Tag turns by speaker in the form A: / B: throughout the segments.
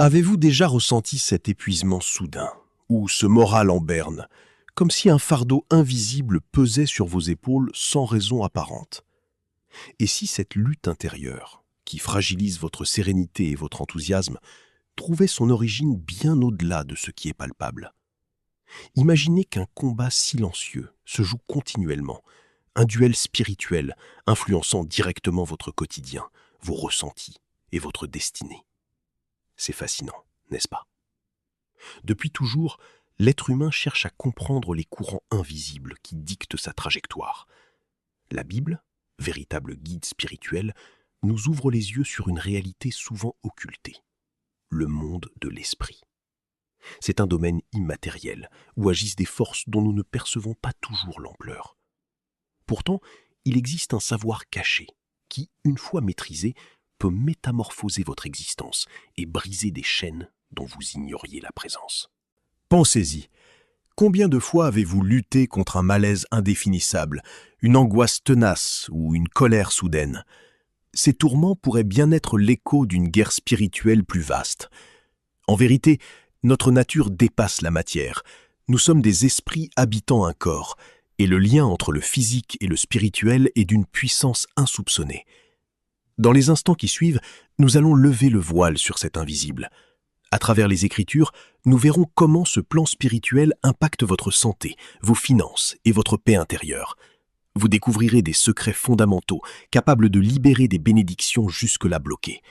A: Avez-vous déjà ressenti cet épuisement soudain, ou ce moral en berne, comme si un fardeau invisible pesait sur vos épaules sans raison apparente? Et si cette lutte intérieure, qui fragilise votre sérénité et votre enthousiasme, trouvait son origine bien au-delà de ce qui est palpable? Imaginez qu'un combat silencieux se joue continuellement, un duel spirituel influençant directement votre quotidien, vos ressentis et votre destinée. C'est fascinant, n'est-ce pas? Depuis toujours, l'être humain cherche à comprendre les courants invisibles qui dictent sa trajectoire. La Bible, véritable guide spirituel, nous ouvre les yeux sur une réalité souvent occultée, le monde de l'esprit. C'est un domaine immatériel, où agissent des forces dont nous ne percevons pas toujours l'ampleur. Pourtant, il existe un savoir caché, qui, une fois maîtrisé, peut métamorphoser votre existence et briser des chaînes dont vous ignoriez la présence. Pensez-y. Combien de fois avez-vous lutté contre un malaise indéfinissable, une angoisse tenace ou une colère soudaine? Ces tourments pourraient bien être l'écho d'une guerre spirituelle plus vaste. En vérité, notre nature dépasse la matière. Nous sommes des esprits habitant un corps, et le lien entre le physique et le spirituel est d'une puissance insoupçonnée. Dans les instants qui suivent, nous allons lever le voile sur cet invisible. À travers les Écritures, nous verrons comment ce plan spirituel impacte votre santé, vos finances et votre paix intérieure. Vous découvrirez des secrets fondamentaux, capables de libérer des bénédictions jusque-là bloquées.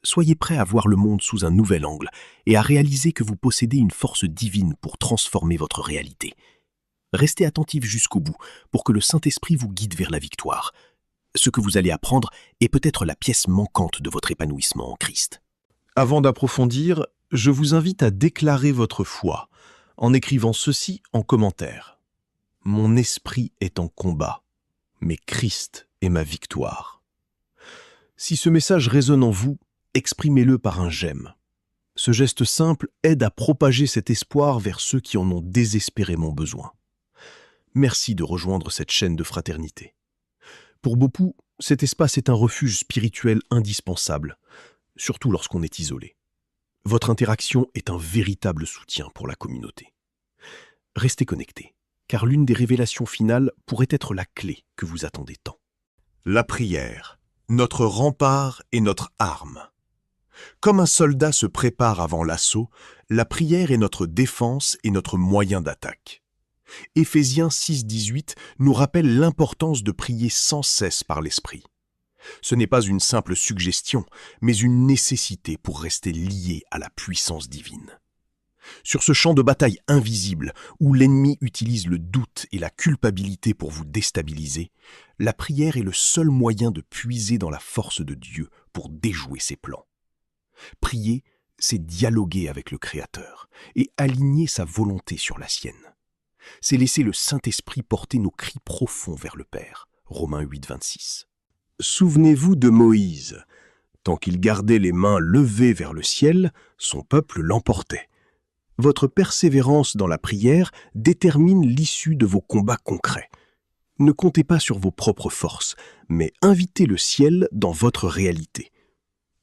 A: Soyez prêts à voir le monde sous un nouvel angle et à réaliser que vous possédez une force divine pour transformer votre réalité. Restez attentifs jusqu'au bout pour que le Saint-Esprit vous guide vers la victoire. Ce que vous allez apprendre est peut-être la pièce manquante de votre épanouissement en Christ. Avant d'approfondir, je vous invite à déclarer votre foi en écrivant ceci en commentaire. Mon esprit est en combat, mais Christ est ma victoire. Si ce message résonne en vous, exprimez-le par un j'aime. Ce geste simple aide à propager cet espoir vers ceux qui en ont désespérément besoin. Merci de rejoindre cette chaîne de fraternité. Pour beaucoup, cet espace est un refuge spirituel indispensable, surtout lorsqu'on est isolé. Votre interaction est un véritable soutien pour la communauté. Restez connectés, car l'une des révélations finales pourrait être la clé que vous attendez tant. La prière, notre rempart et notre arme. Comme un soldat se prépare avant l'assaut, la prière est notre défense et notre moyen d'attaque. Éphésiens 6,18 nous rappelle l'importance de prier sans cesse par l'Esprit. Ce n'est pas une simple suggestion, mais une nécessité pour rester lié à la puissance divine. Sur ce champ de bataille invisible, où l'ennemi utilise le doute et la culpabilité pour vous déstabiliser, la prière est le seul moyen de puiser dans la force de Dieu pour déjouer ses plans. Prier, c'est dialoguer avec le Créateur et aligner sa volonté sur la sienne. C'est laisser le Saint-Esprit porter nos cris profonds vers le Père. Romains 8,26. Souvenez-vous de Moïse. Tant qu'il gardait les mains levées vers le ciel, son peuple l'emportait. Votre persévérance dans la prière détermine l'issue de vos combats concrets. Ne comptez pas sur vos propres forces, mais invitez le ciel dans votre réalité.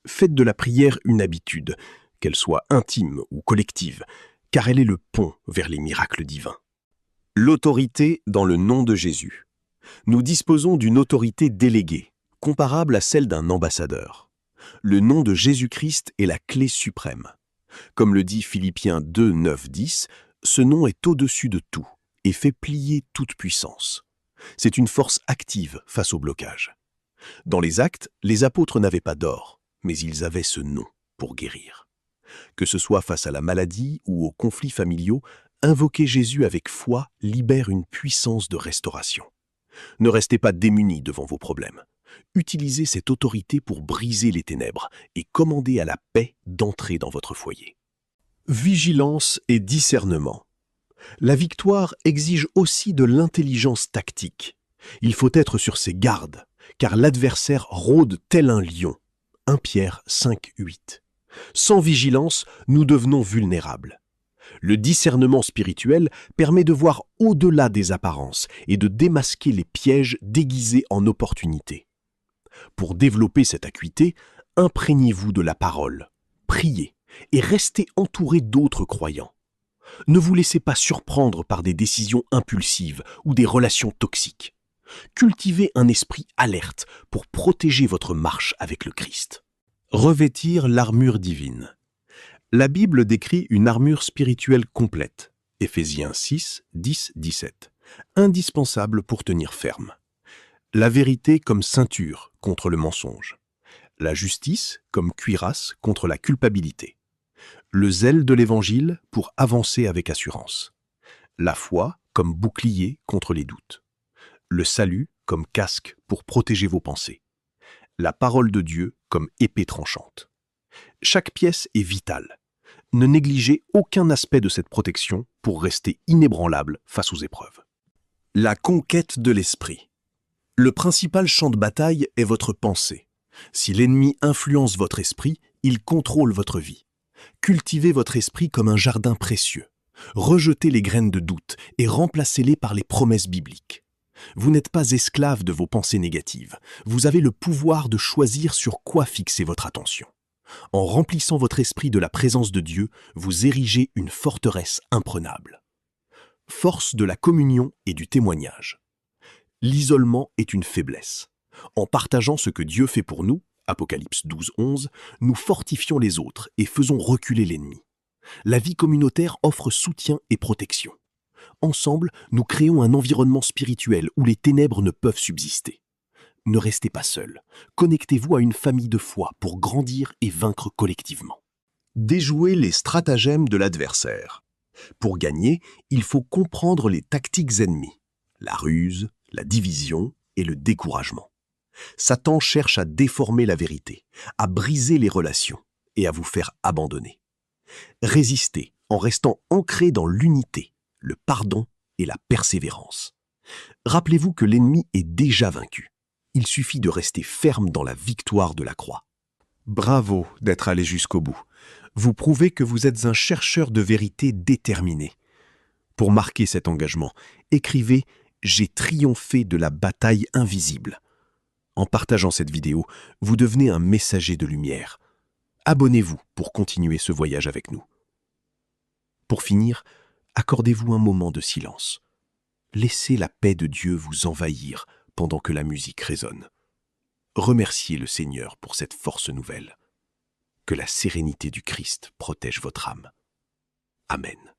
A: Faites de la prière une habitude, qu'elle soit intime ou collective, car elle est le pont vers les miracles divins. L'autorité dans le nom de Jésus. Nous disposons d'une autorité déléguée, comparable à celle d'un ambassadeur. Le nom de Jésus-Christ est la clé suprême. Comme le dit Philippiens 2, 9, 10, ce nom est au-dessus de tout et fait plier toute puissance. C'est une force active face au blocage. Dans les Actes, les apôtres n'avaient pas d'or, mais ils avaient ce nom pour guérir. Que ce soit face à la maladie ou aux conflits familiaux, invoquer Jésus avec foi libère une puissance de restauration. Ne restez pas démunis devant vos problèmes. Utilisez cette autorité pour briser les ténèbres et commander à la paix d'entrer dans votre foyer. Vigilance et discernement. La victoire exige aussi de l'intelligence tactique. Il faut être sur ses gardes, car l'adversaire rôde tel un lion. 1 Pierre 5, 8. Sans vigilance, nous devenons vulnérables. Le discernement spirituel permet de voir au-delà des apparences et de démasquer les pièges déguisés en opportunités. Pour développer cette acuité, imprégnez-vous de la parole, priez et restez entouré d'autres croyants. Ne vous laissez pas surprendre par des décisions impulsives ou des relations toxiques. Cultivez un esprit alerte pour protéger votre marche avec le Christ. Revêtir l'armure divine. La Bible décrit une armure spirituelle complète, Éphésiens 6, 10, 17, indispensable pour tenir ferme. La vérité comme ceinture contre le mensonge. La justice comme cuirasse contre la culpabilité. Le zèle de l'Évangile pour avancer avec assurance. La foi comme bouclier contre les doutes. Le salut comme casque pour protéger vos pensées. La parole de Dieu comme épée tranchante. Chaque pièce est vitale. Ne négligez aucun aspect de cette protection pour rester inébranlable face aux épreuves. La conquête de l'esprit. Le principal champ de bataille est votre pensée. Si l'ennemi influence votre esprit, il contrôle votre vie. Cultivez votre esprit comme un jardin précieux. Rejetez les graines de doute et remplacez-les par les promesses bibliques. Vous n'êtes pas esclave de vos pensées négatives. Vous avez le pouvoir de choisir sur quoi fixer votre attention. En remplissant votre esprit de la présence de Dieu, vous érigez une forteresse imprenable. Force de la communion et du témoignage. L'isolement est une faiblesse. En partageant ce que Dieu fait pour nous, Apocalypse 12, 11, nous fortifions les autres et faisons reculer l'ennemi. La vie communautaire offre soutien et protection. Ensemble, nous créons un environnement spirituel où les ténèbres ne peuvent subsister. Ne restez pas seul. Connectez-vous à une famille de foi pour grandir et vaincre collectivement. Déjouer les stratagèmes de l'adversaire. Pour gagner, il faut comprendre les tactiques ennemies, la ruse, la division et le découragement. Satan cherche à déformer la vérité, à briser les relations et à vous faire abandonner. Résistez en restant ancré dans l'unité, le pardon et la persévérance. Rappelez-vous que l'ennemi est déjà vaincu. Il suffit de rester ferme dans la victoire de la croix. Bravo d'être allé jusqu'au bout. Vous prouvez que vous êtes un chercheur de vérité déterminé. Pour marquer cet engagement, écrivez « J'ai triomphé de la bataille invisible ». En partageant cette vidéo, vous devenez un messager de lumière. Abonnez-vous pour continuer ce voyage avec nous. Pour finir, accordez-vous un moment de silence. Laissez la paix de Dieu vous envahir pendant que la musique résonne. Remerciez le Seigneur pour cette force nouvelle. Que la sérénité du Christ protège votre âme. Amen.